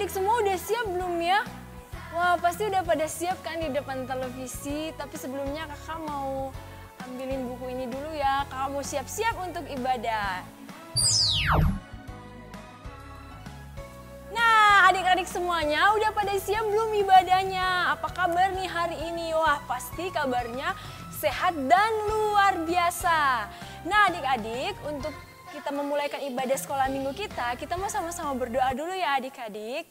adik-adik semua udah siap belum ya? Wah, pasti udah pada siap kan di depan televisi. Tapi sebelumnya kakak mau ambilin buku ini dulu ya. Kakak mau siap-siap untuk ibadah. Nah, adik-adik semuanya udah pada siap belum ibadahnya? Apa kabar nih hari ini? Wah, pasti kabarnya sehat dan luar biasa. Nah, adik-adik, untuk kita memulaikan ibadah sekolah minggu kita mau sama-sama berdoa dulu ya adik-adik.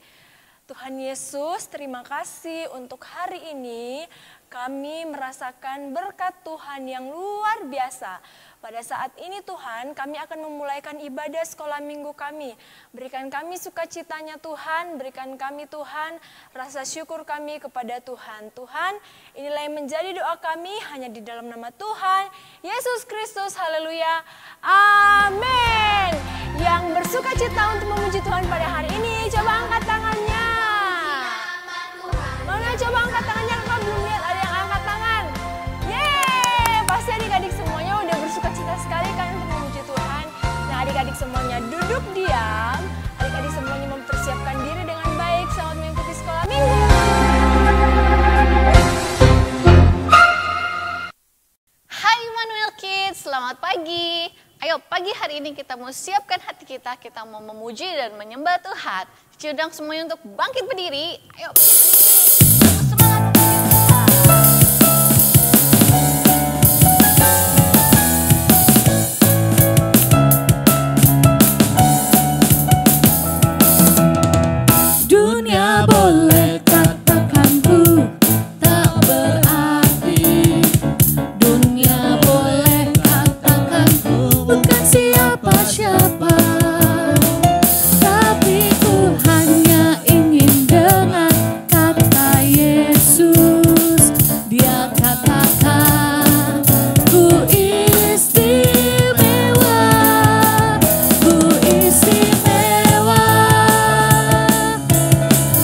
Tuhan Yesus, terima kasih untuk hari ini kami merasakan berkat Tuhan yang luar biasa. Pada saat ini Tuhan, kami akan memulaikan ibadah sekolah minggu kami. Berikan kami sukacitanya Tuhan, berikan kami Tuhan rasa syukur kami kepada Tuhan. Tuhan, inilah yang menjadi doa kami hanya di dalam nama Tuhan Yesus Kristus. Haleluya. Amin. Yang bersukacita untuk memuji Tuhan pada hari ini, coba angkat tangannya. Mana coba angkat tangannya, kakak belum lihat ada yang angkat tangan. Yeay, pasti adik-adik semuanya udah bersukacita sekali kan untuk memuji Tuhan. Nah, adik-adik semuanya duduk diam. Adik-adik semuanya mempersiapkan diri dengan baik. Selamat mengikuti sekolah minggu. Hai Manuel Kids, selamat pagi. Ayo pagi hari ini kita mau siapkan hati kita mau memuji dan menyembah Tuhan. Diundang semuanya untuk bangkit berdiri. Ayo bangkit berdiri. Semangat. Dunia boleh katakanku tak berarti. Dunia boleh katakanku bukan siapa-siapa. Tapi ku hanya ingin dengar kata Yesus. Dia katakan ku istimewa, ku istimewa.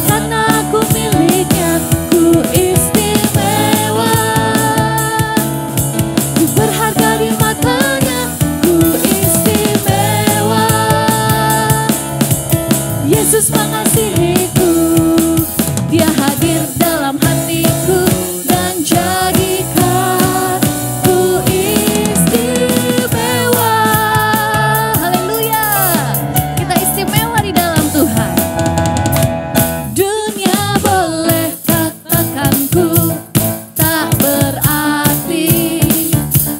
Karena aku miliknya, ku istimewa. Ku berharga di matanya, ku istimewa. Yesus mengasihiku, Dia hadir dalam hatiku dan jadikan ku istimewa. Haleluya, kita istimewa di dalam Tuhan. Dunia boleh katakanku tak berarti.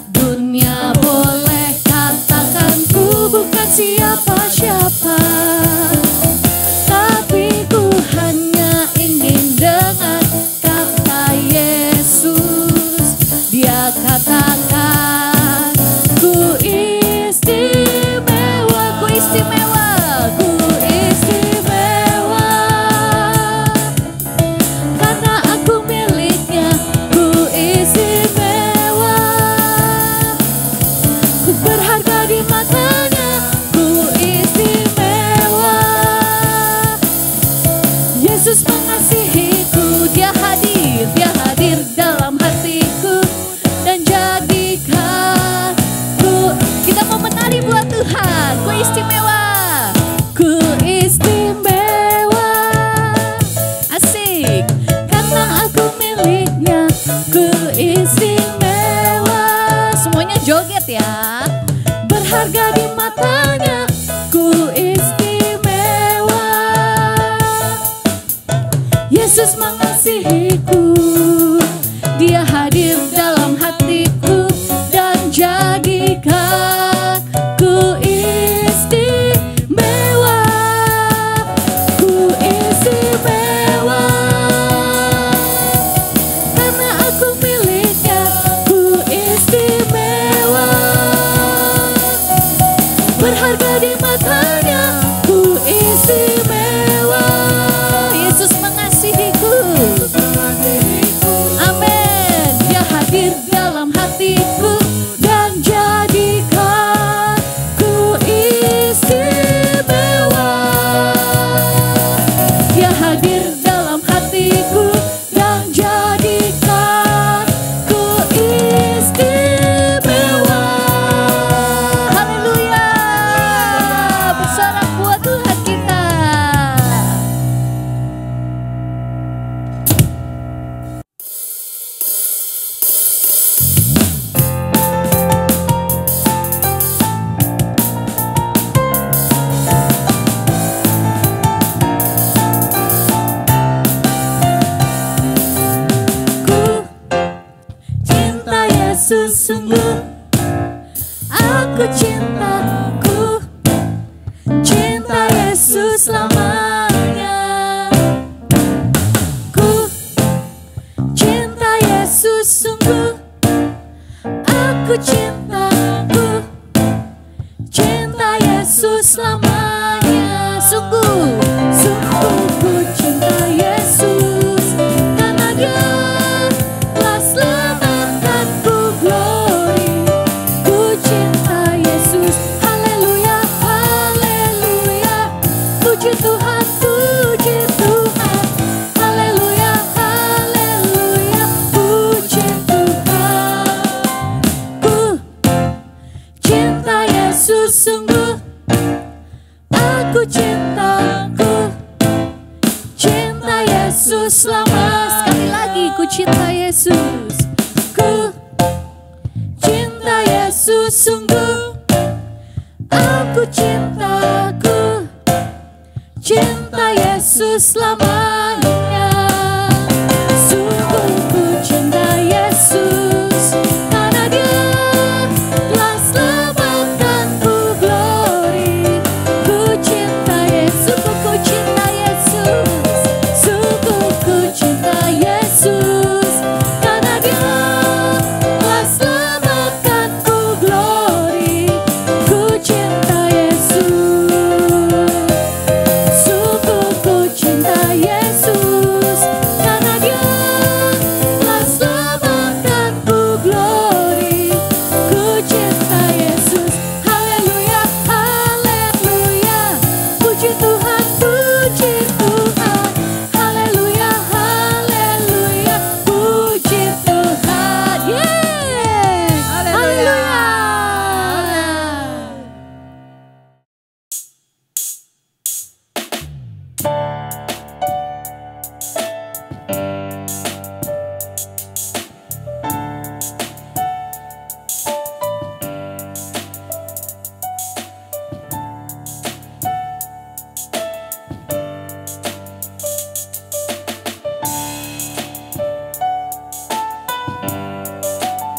Dunia boleh katakanku bukan siapa-siapa. Tapi ku hanya ingin dengar kata Yesus. Dia katakan ku istimewa, ku istimewa, ku istimewa. Karena aku miliknya, ku istimewa. Ku berharga di matanya, ku istimewa. Yesus mengasihiku, Dia hadir dalam hatiku dan jadikan ku. Kita mau menari buat Tuhan, ku istimewa, ku istimewa. Asik, karena aku miliknya, ku istimewa. Semuanya joget ya. Berharga di matanya, ku istimewa. Yesus mengasihiku, Dia hadir dalam hatiku dan jadikan ku istimewa, ku istimewa. Karena aku miliknya, ku istimewa. Berharga di matanya, ku istimewa. Yesus mengasihiku. sungguh aku cinta, ku cinta Yesus selamanya. Ku cinta Yesus sungguh, aku cinta, ku cinta Yesus selamanya. Sungguh, sungguh ku cinta Yesus, karena Dia telah selamatkanku, glory. Ku cinta Yesus, haleluya, haleluya. Puji Tuhan, puji Tuhan, haleluya, haleluya. Puji Tuhan. Ku cinta Yesus sungguh, aku cinta, ku cinta Yesus selama. Sekali lagi, ku cinta Yesus, ku cinta Yesus sungguh, aku cinta, ku cinta Yesus selamanya. Sungguh ku cinta Yesus, karena Dia telah selamatkanku, glory. Ku cinta Yesus, ku cinta Yesus, sungguh ku cinta Yesus, karena Dia telah selamatkanku, glory. Ku cinta Yesus, sungguh ku cinta Yesus, karena Dia telah selamatkanku, glory. Ku cinta Yesus, haleluya, haleluya. Puji Tuhan, puji Tuhan, haleluya, haleluya. Puji Tuhan, yeay, haleluya.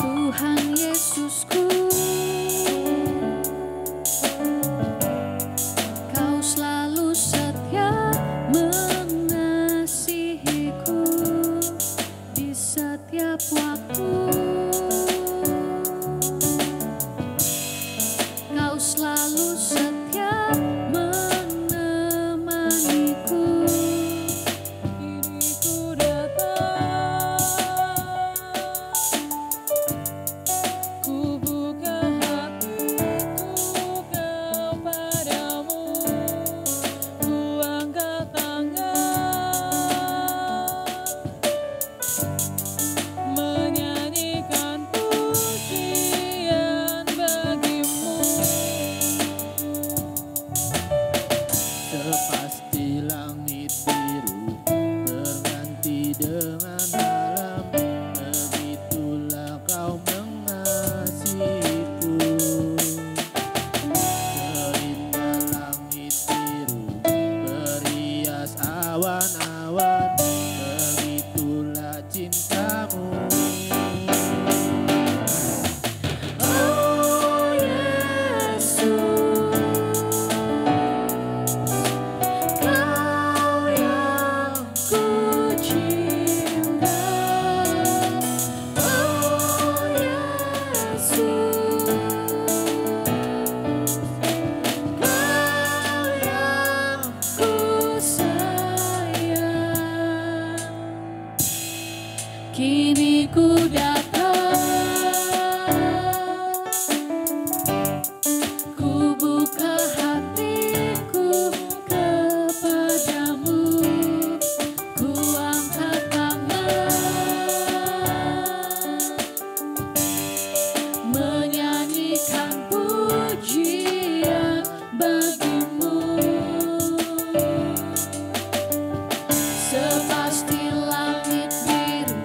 Tuhan Yesusku, Kau selalu setia mengasihiku di setiap waktu. Kau selalu setia menemaniku. Kini ku datang, ku buka hatiku kepadamu, ku angkat tangan, menyanyikan pujian bagimu. Sepasti langit biru berganti dengan malam, begitulah Kau mengasihiku. Seindah langit biru berhias awan-awan, begitulah cintamu. Oh Yesus, Kau yang ku cinta. Oh Yesus, Kau yang ku sayang. Kini ku datang, ku buka hatiku kepadamu, ku angkat tangan, menyanyikan pujian bagimu. Sepasti langit biru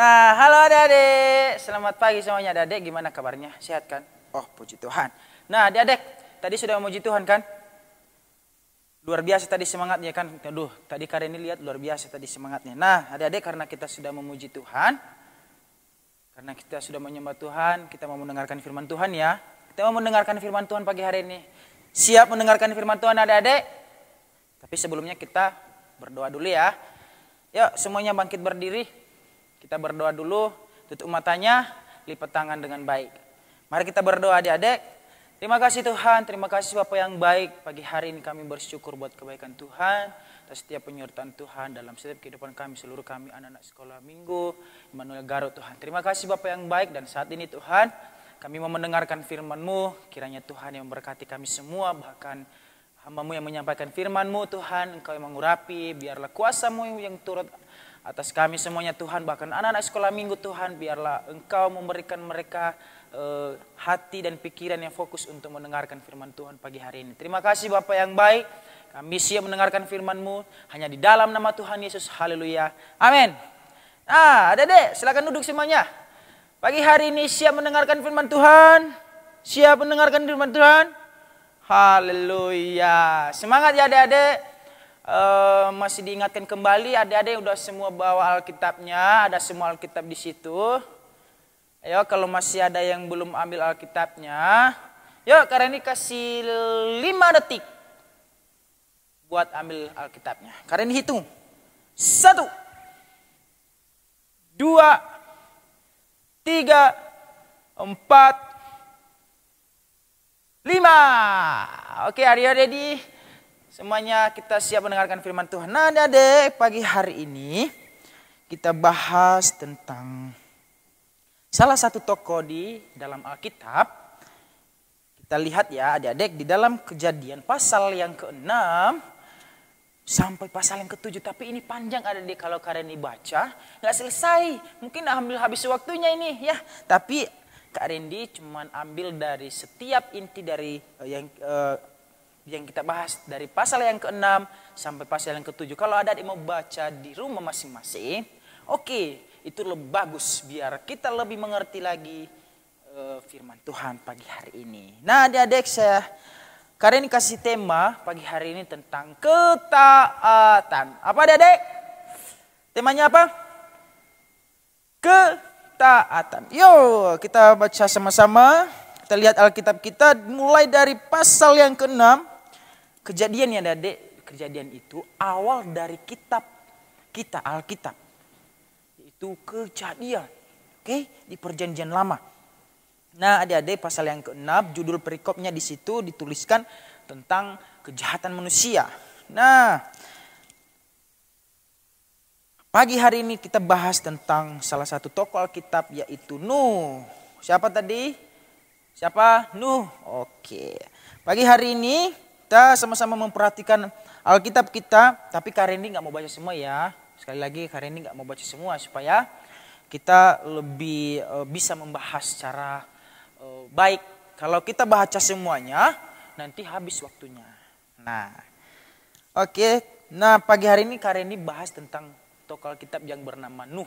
Nah, halo adik-adik. Selamat pagi semuanya adik-adik. Gimana kabarnya? Sehat kan? Oh, puji Tuhan. Nah, adik-adik, tadi sudah memuji Tuhan kan? Luar biasa tadi semangatnya kan? Aduh, tadi Karen ini lihat luar biasa tadi semangatnya. Nah, adik-adik karena kita sudah memuji Tuhan, karena kita sudah menyembah Tuhan, kita mau mendengarkan firman Tuhan ya. Kita mau mendengarkan firman Tuhan pagi hari ini. Siap mendengarkan firman Tuhan adik-adik? Tapi sebelumnya kita berdoa dulu ya. Yuk, semuanya bangkit berdiri. Kita berdoa dulu, tutup matanya, lipat tangan dengan baik. Mari kita berdoa adik-adik. Terima kasih Tuhan, terima kasih Bapa yang baik. Pagi hari ini kami bersyukur buat kebaikan Tuhan, atas setiap penyertaan Tuhan dalam setiap kehidupan kami, seluruh kami anak-anak sekolah minggu, Immanuel Garut Tuhan. Terima kasih Bapa yang baik dan saat ini Tuhan, kami mau mendengarkan firman-Mu. Kiranya Tuhan yang memberkati kami semua, bahkan hamba-Mu yang menyampaikan firman-Mu Tuhan, Engkau yang mengurapi, biarlah kuasa-Mu yang turut atas kami semuanya Tuhan, bahkan anak-anak sekolah minggu Tuhan, biarlah Engkau memberikan mereka hati dan pikiran yang fokus untuk mendengarkan firman Tuhan pagi hari ini. Terima kasih Bapa yang baik, kami siap mendengarkan firman-Mu hanya di dalam nama Tuhan Yesus, haleluya, amin. Nah adik-adik silakan duduk semuanya. Pagi hari ini siap mendengarkan firman Tuhan, siap mendengarkan firman Tuhan, haleluya. Semangat ya adik-adik. Masih diingatkan kembali adik-adik udah semua bawa Alkitabnya, ada semua Alkitab di situ. Ayo kalau masih ada yang belum ambil Alkitabnya, yuk karena ini kasih 5 detik buat ambil Alkitabnya. Karena ini hitung 1, 2, 3, 4, 5. Oke, are you ready? Semuanya kita siap mendengarkan firman Tuhan. Nah adik-adik, pagi hari ini kita bahas tentang salah satu tokoh di dalam Alkitab. Kita lihat ya adik-adik di dalam Kejadian pasal yang ke-6 sampai pasal yang ke-7. Tapi ini panjang adik-adik kalau kalian dibaca. Nggak selesai, mungkin ambil habis waktunya ini ya. Tapi Kak Randy cuman ambil dari setiap inti dari yang kita bahas dari pasal yang ke-6 sampai pasal yang ke-7. Kalau ada yang mau baca di rumah masing-masing, oke, itu lebih bagus biar kita lebih mengerti lagi firman Tuhan pagi hari ini. Nah adik-adik saya karena ini kasih tema pagi hari ini tentang ketaatan. Apa adik-adik? Temanya apa? Ketaatan. Yuk kita baca sama-sama. Kita lihat Alkitab kita mulai dari pasal yang ke-6. Kejadian ya adik, kejadian itu awal dari kitab kita Alkitab. Yaitu Kejadian. Oke, di Perjanjian Lama. Nah, adik-adik pasal yang ke-6 judul perikopnya di situ dituliskan tentang kejahatan manusia. Nah, pagi hari ini kita bahas tentang salah satu tokoh Alkitab yaitu Nuh. Siapa tadi? Siapa? Nuh. Oke. Pagi hari ini kita sama-sama memperhatikan Alkitab kita, tapi Kak Randy nggak mau baca semua ya. Sekali lagi Kak Randy nggak mau baca semua supaya kita lebih bisa membahas secara baik. Kalau kita baca semuanya, nanti habis waktunya. Nah, oke. Nah pagi hari ini Kak Randy bahas tentang tokoh Alkitab yang bernama Nuh.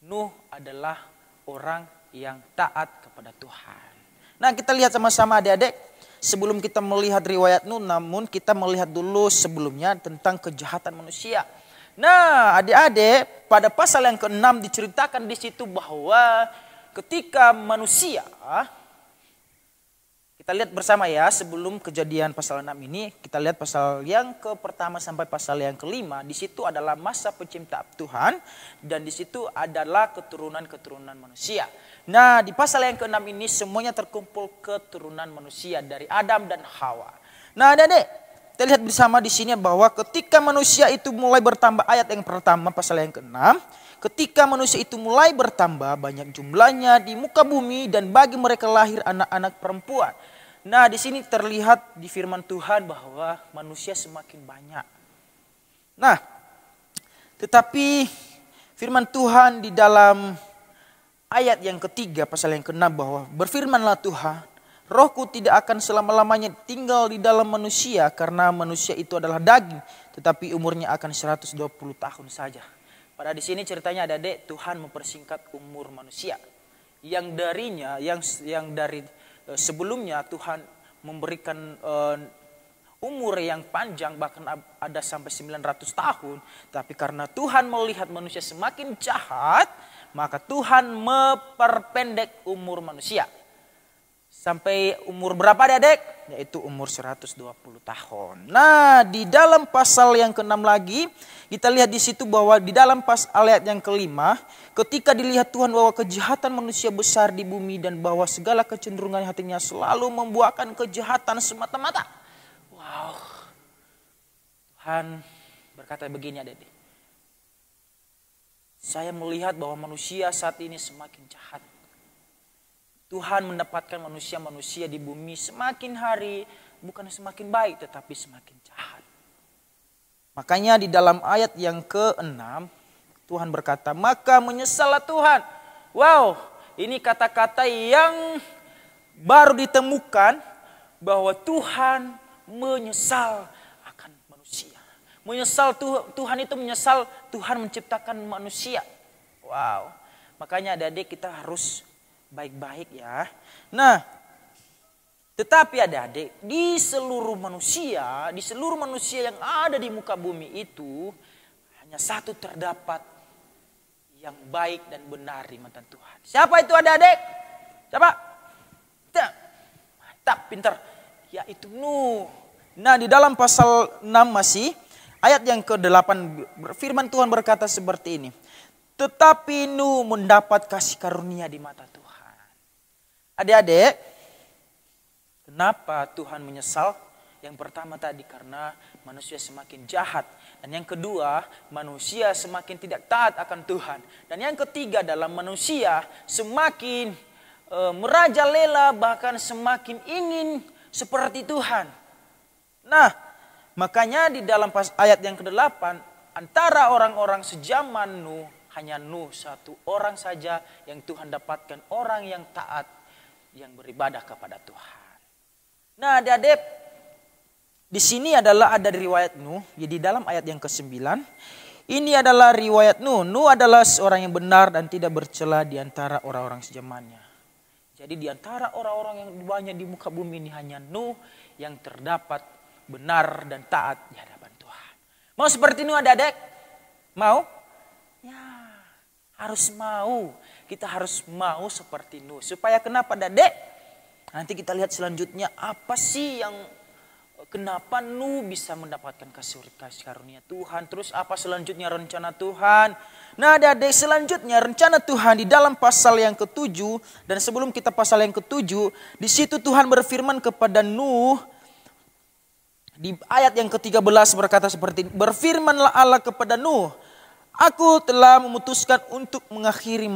Nuh adalah orang yang taat kepada Tuhan. Nah kita lihat sama-sama adik-adik. Sebelum kita melihat riwayat Nuh, namun kita melihat dulu sebelumnya tentang kejahatan manusia. Nah, adik-adik, pada pasal yang ke-6 diceritakan di situ bahwa ketika manusia, kita lihat bersama ya, sebelum Kejadian pasal 6 ini, kita lihat pasal yang ke-1 sampai pasal yang ke-5, di situ adalah masa penciptaan Tuhan dan di situ adalah keturunan-keturunan manusia. Nah di pasal yang ke-6 ini semuanya terkumpul keturunan manusia dari Adam dan Hawa. Nah adik-adik kita lihat bersama di sini bahwa ketika manusia itu mulai bertambah, ayat yang pertama pasal yang ke-6. Ketika manusia itu mulai bertambah banyak jumlahnya di muka bumi dan bagi mereka lahir anak-anak perempuan. Nah di sini terlihat di firman Tuhan bahwa manusia semakin banyak. Nah tetapi firman Tuhan di dalam ayat yang ketiga pasal yang ke-6 bahwa berfirmanlah Tuhan, rohku tidak akan selama-lamanya tinggal di dalam manusia karena manusia itu adalah daging, tetapi umurnya akan 120 tahun saja. Pada di sini ceritanya adik-adik, Tuhan mempersingkat umur manusia. Yang darinya, yang dari sebelumnya Tuhan memberikan umur yang panjang, bahkan ada sampai 900 tahun. Tapi karena Tuhan melihat manusia semakin jahat, maka Tuhan memperpendek umur manusia. Sampai umur berapa adik-adik? Yaitu umur 120 tahun. Nah, di dalam pasal yang ke-6 lagi, kita lihat di situ bahwa di dalam ayat yang ke-5, ketika dilihat Tuhan bahwa kejahatan manusia besar di bumi dan bahwa segala kecenderungan hatinya selalu membuahkan kejahatan semata-mata. Wow. Tuhan berkata begini adik-adik. Saya melihat bahwa manusia saat ini semakin jahat. Tuhan mendapatkan manusia-manusia di bumi semakin hari bukan semakin baik tetapi semakin jahat. Makanya di dalam ayat yang ke-6 Tuhan berkata, maka menyesallah Tuhan. Wow, ini kata-kata yang baru ditemukan bahwa Tuhan menyesal akan manusia. Menyesal Tuhan itu menyesal Tuhan menciptakan manusia. Wow, makanya adik-adik kita harus baik-baik ya. Nah, tetapi adik-adik, di seluruh manusia yang ada di muka bumi itu hanya satu terdapat yang baik dan benar di mata Tuhan. Siapa itu adik-adik? Siapa? Mantap, pintar. Yaitu Nuh. Nah, di dalam pasal 6 masih ayat yang ke-8 firman Tuhan berkata seperti ini. Tetapi Nuh mendapat kasih karunia di mata Tuhan. Adik-adik, kenapa Tuhan menyesal? Yang pertama tadi karena manusia semakin jahat. Dan yang kedua, manusia semakin tidak taat akan Tuhan. Dan yang ketiga adalah manusia semakin merajalela bahkan semakin ingin seperti Tuhan. Nah, makanya di dalam ayat yang ke-8, antara orang-orang sejaman Nuh, hanya Nuh satu orang saja yang Tuhan dapatkan, orang yang taat, yang beribadah kepada Tuhan. Nah, adik-adik, di sini adalah ada riwayat Nuh. Jadi dalam ayat yang ke-9, ini adalah riwayat Nuh. Nuh adalah seorang yang benar dan tidak bercela di antara orang-orang sejamannya. Jadi di antara orang-orang yang banyak di muka bumi ini hanya Nuh yang terdapat benar dan taat di hadapan Tuhan. Mau seperti Nuh adik-adik? Mau? Ya, harus mau. Kita harus mau seperti Nuh. Supaya kenapa adik? Nanti kita lihat selanjutnya apa sih yang kenapa Nuh bisa mendapatkan kasih karunia Tuhan. Terus apa selanjutnya rencana Tuhan. Nah adik-adik, selanjutnya rencana Tuhan di dalam pasal yang ke-7. Dan sebelum kita pasal yang ke-7, di situ Tuhan berfirman kepada Nuh. Di ayat yang ke-13 berkata seperti ini. Berfirmanlah Allah kepada Nuh. Aku telah memutuskan untuk mengakhiri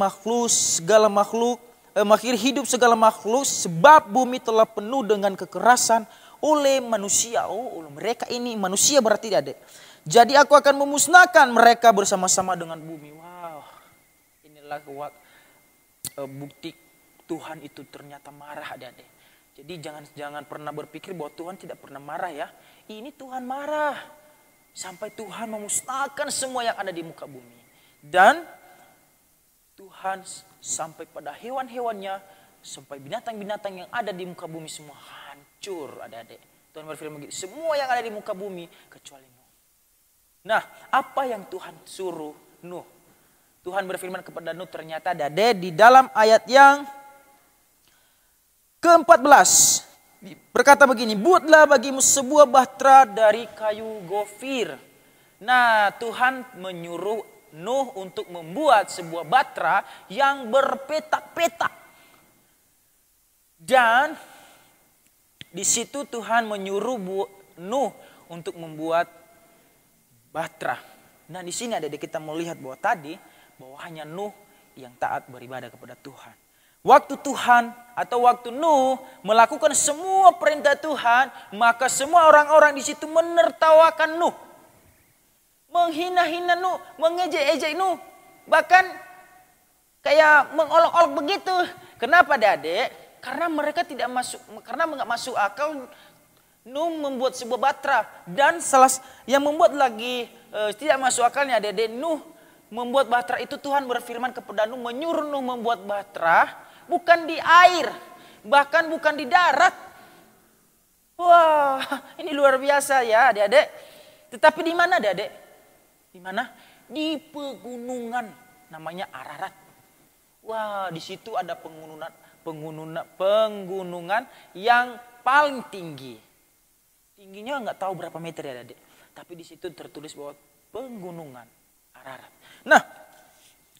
hidup segala makhluk sebab bumi telah penuh dengan kekerasan oleh manusia. Oh, mereka ini manusia berarti adik. Jadi aku akan memusnahkan mereka bersama-sama dengan bumi. Wow, inilah bukti Tuhan itu ternyata marah adik. Jadi jangan pernah berpikir bahwa Tuhan tidak pernah marah ya. Ini Tuhan marah. Sampai Tuhan memusnahkan semua yang ada di muka bumi. Dan Tuhan sampai pada hewan-hewannya, sampai binatang-binatang yang ada di muka bumi semua hancur adik-adik. Tuhan berfirman begitu, semua yang ada di muka bumi kecuali Nuh. Nah, apa yang Tuhan suruh Nuh? Tuhan berfirman kepada Nuh ternyata adik-adik di dalam ayat yang ke-14. Berkata begini, buatlah bagimu sebuah bahtera dari kayu gofir. Nah, Tuhan menyuruh Nuh untuk membuat sebuah bahtera yang berpetak-petak. Dan di situ Tuhan menyuruh Nuh untuk membuat bahtera. Nah, di sini ada kita melihat bahwa hanya Nuh yang taat beribadah kepada Tuhan. Waktu Tuhan atau waktu Nuh melakukan semua perintah Tuhan, maka semua orang-orang di situ menertawakan Nuh. Menghina-hina Nuh, mengejek-ejek Nuh. Bahkan kayak mengolok-olok begitu. Kenapa adik? Karena mereka nggak masuk akal Nuh membuat sebuah bahtera. Dan yang membuat lagi tidak masuk akalnya adik, Nuh membuat bahtera itu Tuhan berfirman kepada Nuh, menyuruh Nuh membuat bahtera bukan di air, bahkan bukan di darat. Wah, ini luar biasa ya adik-adik. Tetapi di mana adik-adik? Di mana? Di pegunungan namanya Ararat. Wah, di situ ada penggunungan yang paling tinggi. Tingginya nggak tahu berapa meter ya adik. Tapi di situ tertulis bahwa penggunungan Ararat. Nah,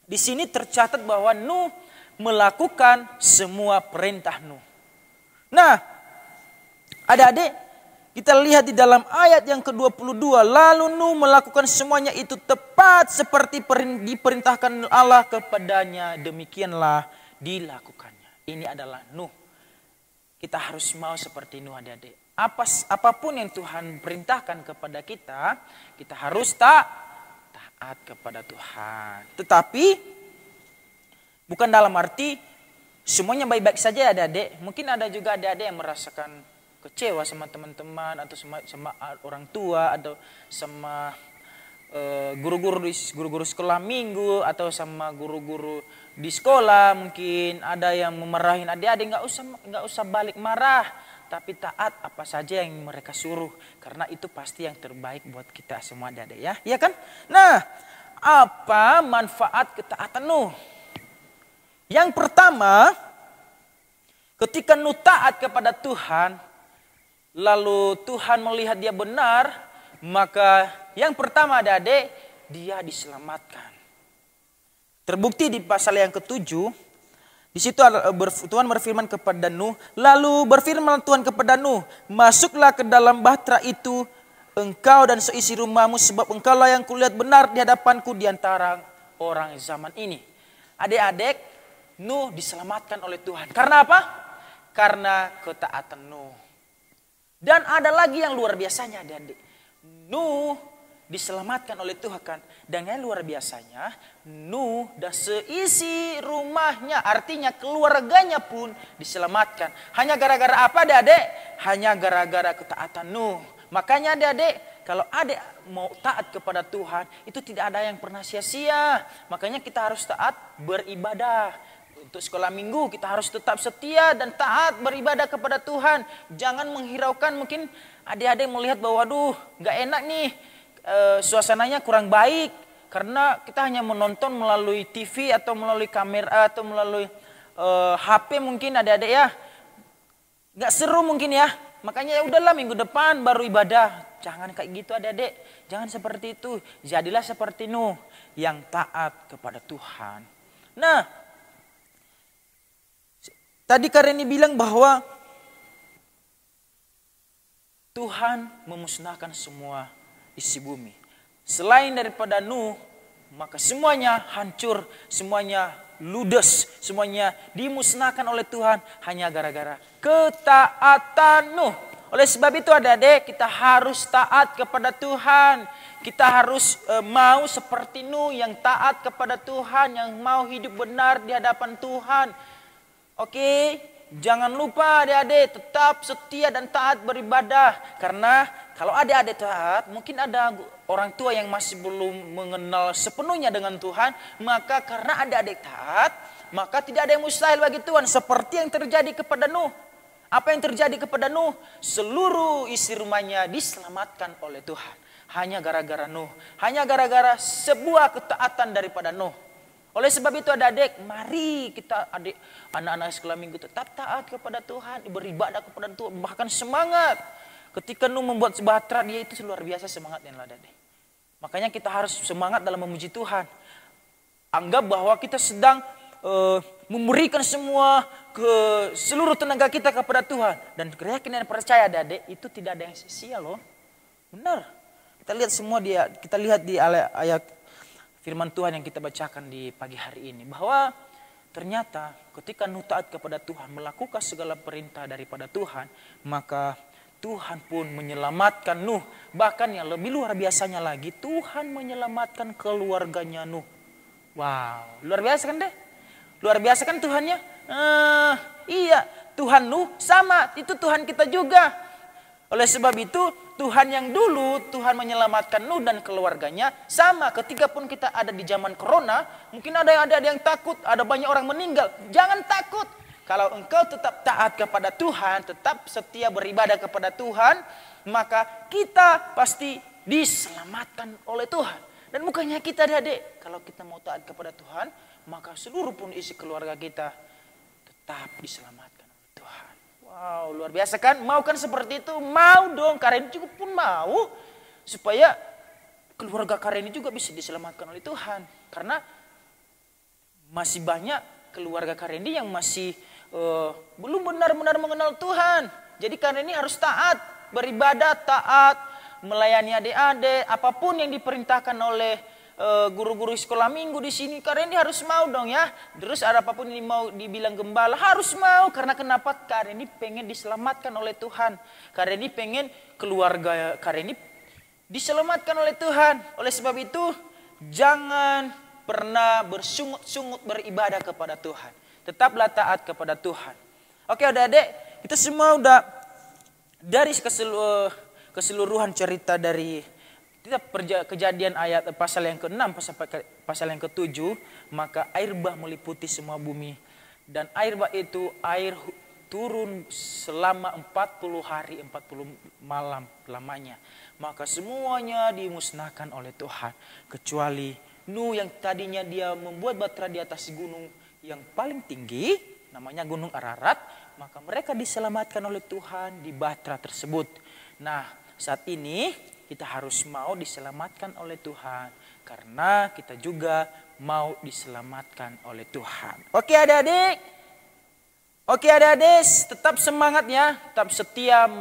di sini tercatat bahwa Nuh melakukan semua perintah Nuh. Nah, adik-adik, kita lihat di dalam ayat yang ke-22. Lalu Nuh melakukan semuanya itu tepat seperti diperintahkan Allah kepadanya. Demikianlah dilakukannya. Ini adalah Nuh. Kita harus mau seperti Nuh adik-adik. Apapun yang Tuhan perintahkan kepada kita, kita harus taat kepada Tuhan. Tetapi bukan dalam arti semuanya baik-baik saja ya adik-adik. Mungkin ada juga adik-adik yang merasakan kecewa sama teman-teman atau sama orang tua atau sama guru-guru sekolah minggu atau sama guru-guru di sekolah. Mungkin ada yang memarahin adik-adik, nggak usah balik marah, tapi taat apa saja yang mereka suruh, karena itu pasti yang terbaik buat kita semua adik-adik ya, iya kan? Nah, apa manfaat ketaatan Nuh? Yang pertama, ketika Nuh taat kepada Tuhan, lalu Tuhan melihat dia benar, maka yang pertama adik-adik, dia diselamatkan. Terbukti di pasal yang ke-7, di situ Tuhan berfirman kepada Nuh, lalu berfirman Tuhan kepada Nuh, masuklah ke dalam bahtera itu, engkau dan seisi rumahmu, sebab engkaulah yang kulihat benar di hadapanku di antara orang zaman ini. Adik-adik, Nuh diselamatkan oleh Tuhan. Karena apa? Karena ketaatan Nuh. Dan ada lagi yang luar biasanya adik-adik. Nuh diselamatkan oleh Tuhan. Dan yang luar biasanya, Nuh dan seisi rumahnya, artinya keluarganya pun diselamatkan. Hanya gara-gara apa adik-adik? Hanya gara-gara ketaatan Nuh. Makanya adik-adik, kalau adik mau taat kepada Tuhan, itu tidak ada yang pernah sia-sia. Makanya kita harus taat beribadah. Untuk sekolah minggu kita harus tetap setia dan taat beribadah kepada Tuhan. Jangan menghiraukan, mungkin adik-adik melihat bahwa waduh gak enak nih, suasananya kurang baik. Karena kita hanya menonton melalui TV atau melalui kamera atau melalui HP mungkin adik-adik ya. Gak seru mungkin ya. Makanya ya udahlah minggu depan baru ibadah. Jangan kayak gitu adik-adik. Jangan seperti itu. Jadilah seperti Nuh yang taat kepada Tuhan. Nah, tadi Karini bilang bahwa Tuhan memusnahkan semua isi bumi. Selain daripada Nuh, maka semuanya hancur, semuanya ludes, semuanya dimusnahkan oleh Tuhan hanya gara-gara ketaatan Nuh. Oleh sebab itu adik-adik, kita harus taat kepada Tuhan. Kita harus mau seperti Nuh yang taat kepada Tuhan, yang mau hidup benar di hadapan Tuhan. Oke, jangan lupa adik-adik tetap setia dan taat beribadah. Karena kalau adik-adik taat, mungkin ada orang tua yang masih belum mengenal sepenuhnya dengan Tuhan. Maka karena adik-adik taat, maka tidak ada yang mustahil bagi Tuhan. Seperti yang terjadi kepada Nuh. Apa yang terjadi kepada Nuh? Seluruh isi rumahnya diselamatkan oleh Tuhan. Hanya gara-gara Nuh. Hanya gara-gara sebuah ketaatan daripada Nuh. Oleh sebab itu adik-adik, mari kita anak-anak sekolah minggu tetap taat kepada Tuhan, beribadah kepada Tuhan, bahkan semangat. Ketika Nuh membuat bahtera, dia itu luar biasa semangatnya adik-adik. Makanya kita harus semangat dalam memuji Tuhan. Anggap bahwa kita sedang memberikan semua seluruh tenaga kita kepada Tuhan. Dan keyakinan dan percaya adik-adik, itu tidak ada yang sia-sia loh. Benar. Kita lihat di ayat firman Tuhan yang kita bacakan di pagi hari ini, bahwa ternyata ketika Nuh taat kepada Tuhan, melakukan segala perintah daripada Tuhan, maka Tuhan pun menyelamatkan Nuh. Bahkan yang lebih luar biasanya lagi, Tuhan menyelamatkan keluarganya Nuh. Wow, luar biasa kan deh? Luar biasa kan Tuhannya? Iya, Tuhan Nuh sama, itu Tuhan kita juga. Oleh sebab itu, Tuhan yang dulu, Tuhan menyelamatkan Nuh dan keluarganya, sama ketika pun kita ada di zaman corona, mungkin ada yang takut, ada banyak orang meninggal. Jangan takut. Kalau engkau tetap taat kepada Tuhan, tetap setia beribadah kepada Tuhan, maka kita pasti diselamatkan oleh Tuhan. Dan bukannya kita adik, kalau kita mau taat kepada Tuhan, maka seluruh pun isi keluarga kita tetap diselamatkan oleh Tuhan. Wow, luar biasa kan? Mau kan seperti itu? Mau dong, Kareni juga pun mau. Supaya keluarga Kareni juga bisa diselamatkan oleh Tuhan. Karena masih banyak keluarga Kareni yang masih belum benar-benar mengenal Tuhan. Jadi Kareni harus taat, beribadah, taat, melayani adik-adik, apapun yang diperintahkan oleh guru-guru sekolah minggu di sini, Kareni harus mau dong ya. Terus ada apapun yang mau dibilang gembala harus mau, karena kenapa? Kareni pengen diselamatkan oleh Tuhan. Kareni pengen keluarga Kareni diselamatkan oleh Tuhan. Oleh sebab itu, jangan pernah bersungut-sungut beribadah kepada Tuhan. Tetaplah taat kepada Tuhan. Oke adik-adik, kita semua udah dari keseluruhan cerita dari kita Kejadian ayat pasal yang ke-6 pasal yang ke-7, maka air bah meliputi semua bumi. Dan air bah itu air turun selama 40 hari 40 malam lamanya. Maka semuanya dimusnahkan oleh Tuhan, kecuali Nuh yang tadinya dia membuat batra di atas gunung yang paling tinggi, namanya Gunung Ararat, maka mereka diselamatkan oleh Tuhan di batra tersebut. Nah, saat ini kita harus mau diselamatkan oleh Tuhan, karena kita juga mau diselamatkan oleh Tuhan. Oke adik-adik, tetap semangat ya, tetap setia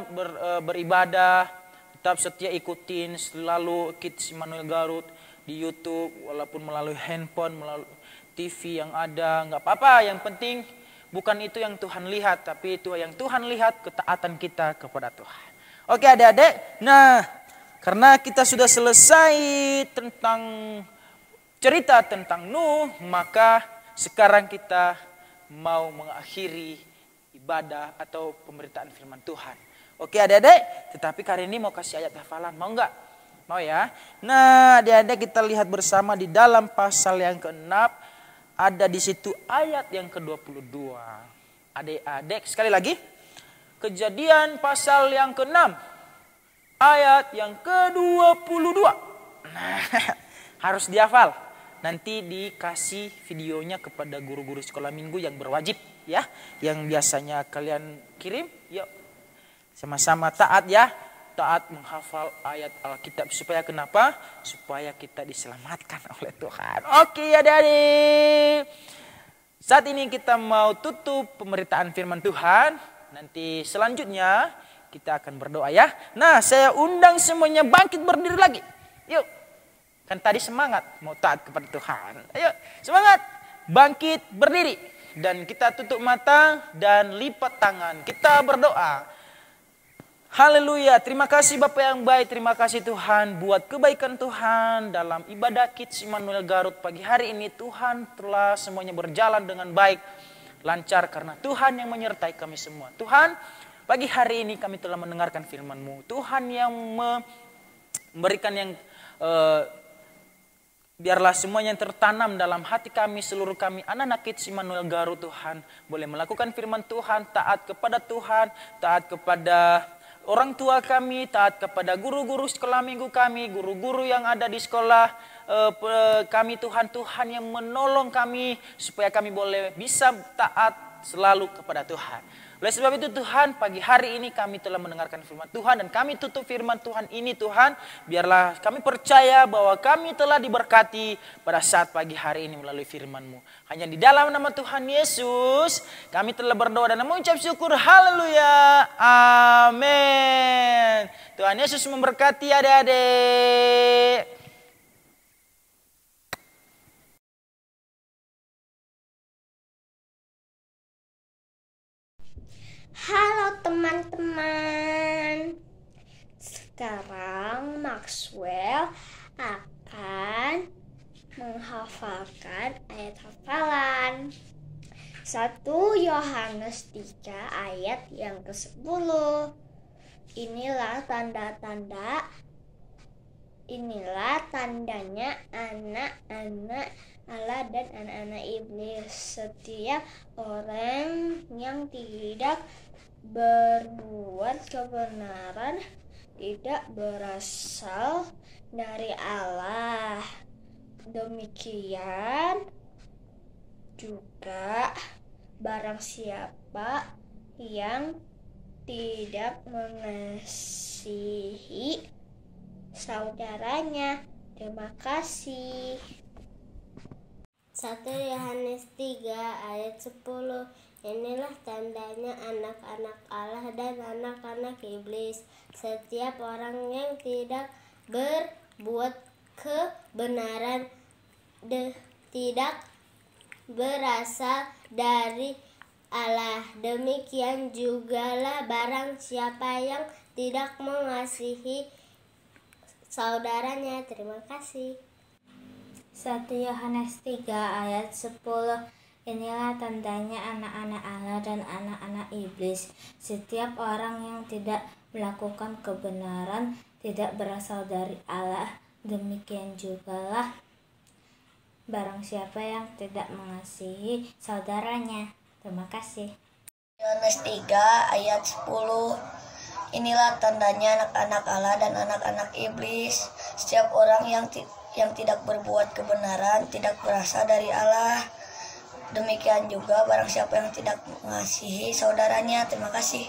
beribadah, tetap setia ikutin selalu Kids Immanuel Garut di YouTube, walaupun melalui handphone, melalui TV yang ada, nggak apa-apa. Yang penting bukan itu yang Tuhan lihat, tapi itu yang Tuhan lihat ketaatan kita kepada Tuhan. Oke adik-adik, nah karena kita sudah selesai tentang cerita tentang Nuh, maka sekarang kita mau mengakhiri ibadah atau pemberitaan firman Tuhan. Oke adik-adik, tetapi kali ini mau kasih ayat hafalan, mau nggak? Mau ya? Nah adik-adik kita lihat bersama di dalam pasal yang ke-6. Ada di situ ayat yang ke-22. Adik-adik sekali lagi. Kejadian pasal yang ke-6. Ayat yang ke-22. Nah, harus dihafal. Nanti dikasih videonya kepada guru-guru sekolah minggu yang berwajib ya. Yang biasanya kalian kirim. Yuk. Sama-sama taat ya. Taat menghafal ayat Alkitab. Supaya kenapa? Supaya kita diselamatkan oleh Tuhan. Oke adik-adik. Saat ini kita mau tutup pemberitaan firman Tuhan. Nanti selanjutnya kita akan berdoa ya. Nah saya undang semuanya bangkit berdiri lagi. Yuk. Kan tadi semangat mau taat kepada Tuhan. Ayo semangat. Bangkit berdiri. Dan kita tutup mata dan lipat tangan. Kita berdoa. Haleluya, terima kasih Bapak yang baik, terima kasih Tuhan buat kebaikan Tuhan dalam ibadah Kids Immanuel Garut pagi hari ini. Tuhan telah semuanya berjalan dengan baik, lancar karena Tuhan yang menyertai kami semua. Tuhan, pagi hari ini kami telah mendengarkan firman-Mu. Tuhan yang memberikan yang biarlah semuanya yang tertanam dalam hati kami, seluruh kami, anak-anak Kids Immanuel Garut Tuhan, boleh melakukan firman Tuhan, taat kepada Tuhan, taat kepada orang tua kami, taat kepada guru-guru sekolah minggu kami, guru-guru yang ada di sekolah kami Tuhan, Tuhan yang menolong kami supaya kami boleh bisa taat selalu kepada Tuhan. Oleh sebab itu Tuhan, pagi hari ini kami telah mendengarkan firman Tuhan dan kami tutup firman Tuhan ini Tuhan. Biarlah kami percaya bahwa kami telah diberkati pada saat pagi hari ini melalui firman-Mu. Hanya di dalam nama Tuhan Yesus kami telah berdoa dan mengucap syukur. Haleluya. Amin. Tuhan Yesus memberkati adik-adik. Halo teman-teman. Sekarang Maxwell akan menghafalkan ayat hafalan 1 Yohanes 3 ayat yang ke-10. Inilah tandanya anak-anak Allah dan anak-anak iblis. Setiap orang yang tidak berbuat kebenaran tidak berasal dari Allah. Demikian juga barang siapa yang tidak mengasihi saudaranya. Terima kasih. 1 Yohanes 3 ayat 10. Inilah tandanya anak-anak Allah dan anak-anak iblis. Setiap orang yang tidak berbuat kebenaran tidak berasal dari Allah. Demikian jugalah barang siapa yang tidak mengasihi saudaranya. Terima kasih. 1 Yohanes 3 ayat 10. Inilah tandanya anak-anak Allah dan anak-anak iblis. Setiap orang yang tidak melakukan kebenaran tidak berasal dari Allah. Demikian jugalah barang siapa yang tidak mengasihi saudaranya. Terima kasih. Yohanes 3 ayat 10. Inilah tandanya anak-anak Allah dan anak-anak iblis. Setiap orang yang tidak berbuat kebenaran tidak berasal dari Allah. Demikian juga barang siapa yang tidak mengasihi saudaranya. Terima kasih.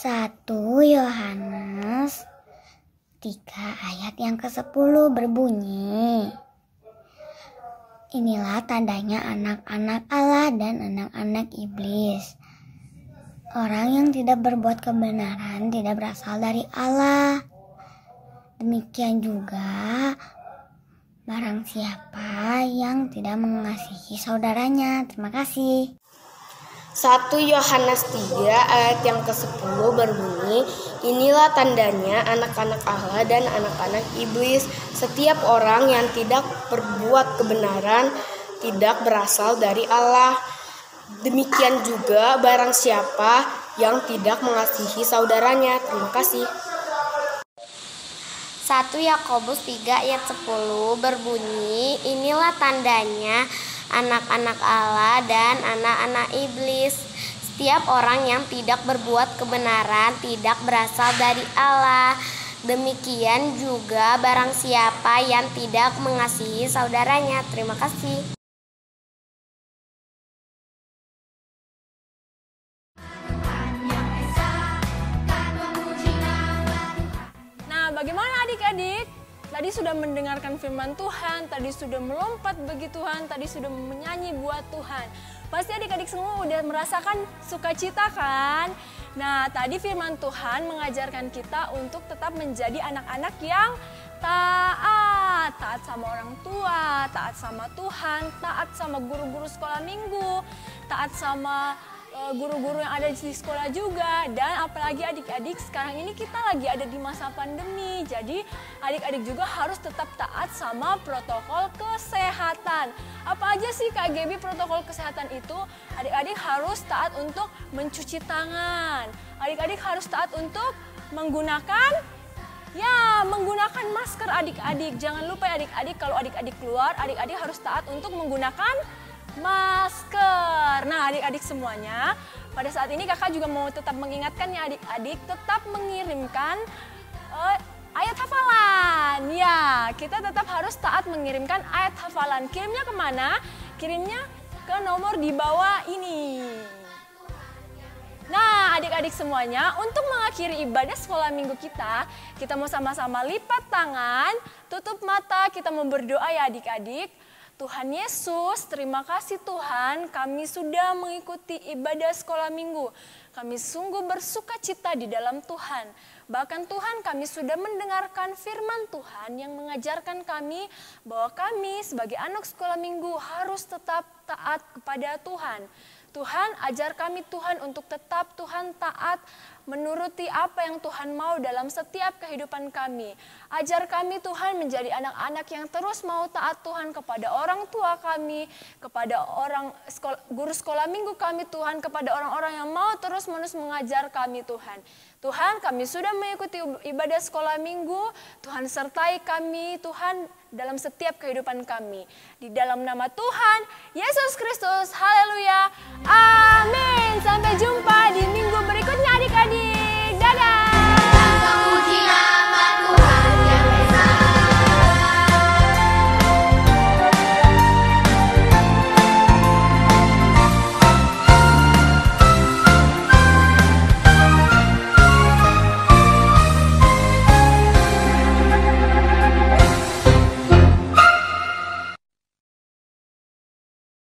1 Yohanes 3 ayat yang ke-10 berbunyi, inilah tandanya anak-anak Allah dan anak-anak iblis. Orang yang tidak berbuat kebenaran tidak berasal dari Allah. Demikian juga barang siapa yang tidak mengasihi saudaranya. Terima kasih. 1 Yohanes 3 ayat yang ke-10 berbunyi, inilah tandanya anak-anak Allah dan anak-anak iblis. Setiap orang yang tidak berbuat kebenaran tidak berasal dari Allah. Demikian juga barang siapa yang tidak mengasihi saudaranya. Terima kasih. 1 Yakobus 3 ayat 10 berbunyi, inilah tandanya anak-anak Allah dan anak-anak iblis. Setiap orang yang tidak berbuat kebenaran tidak berasal dari Allah. Demikian juga barang siapa yang tidak mengasihi saudaranya. Terima kasih. Bagaimana adik-adik? Tadi sudah mendengarkan firman Tuhan, tadi sudah melompat bagi Tuhan, tadi sudah menyanyi buat Tuhan. Pasti adik-adik semua udah merasakan sukacita kan? Nah, tadi firman Tuhan mengajarkan kita untuk tetap menjadi anak-anak yang taat sama orang tua, taat sama Tuhan, taat sama guru-guru sekolah minggu, taat sama guru-guru yang ada di sekolah juga. Dan apalagi adik-adik sekarang ini kita lagi ada di masa pandemi, jadi adik-adik juga harus tetap taat sama protokol kesehatan. Apa aja sih KGB protokol kesehatan itu? Adik-adik harus taat untuk mencuci tangan, adik-adik harus taat untuk menggunakan masker adik-adik. Jangan lupa ya adik-adik, kalau adik-adik keluar, adik-adik harus taat untuk menggunakan masker. Nah adik-adik semuanya, pada saat ini kakak juga mau tetap mengingatkan ya adik-adik, tetap mengirimkan ayat hafalan. Ya, kita tetap harus taat mengirimkan ayat hafalan. Kirimnya kemana? Kirimnya ke nomor di bawah ini. Nah adik-adik semuanya, untuk mengakhiri ibadah sekolah minggu kita mau sama-sama lipat tangan, tutup mata, kita mau berdoa ya adik-adik. Tuhan Yesus, terima kasih Tuhan, kami sudah mengikuti ibadah sekolah minggu. Kami sungguh bersuka cita di dalam Tuhan. Bahkan Tuhan, kami sudah mendengarkan firman Tuhan yang mengajarkan kami bahwa kami sebagai anak sekolah minggu harus tetap taat kepada Tuhan. Tuhan, ajar kami Tuhan untuk tetap Tuhan taat menuruti apa yang Tuhan mau dalam setiap kehidupan kami. Ajar kami Tuhan menjadi anak-anak yang terus mau taat Tuhan kepada orang tua kami, kepada guru sekolah minggu kami Tuhan, kepada orang-orang yang mau terus-menerus mengajar kami Tuhan. Tuhan, kami sudah mengikuti ibadah sekolah minggu, Tuhan sertai kami Tuhan dalam setiap kehidupan kami. Di dalam nama Tuhan Yesus Kristus, haleluya, amin. Sampai jumpa di minggu berikutnya adik-adik.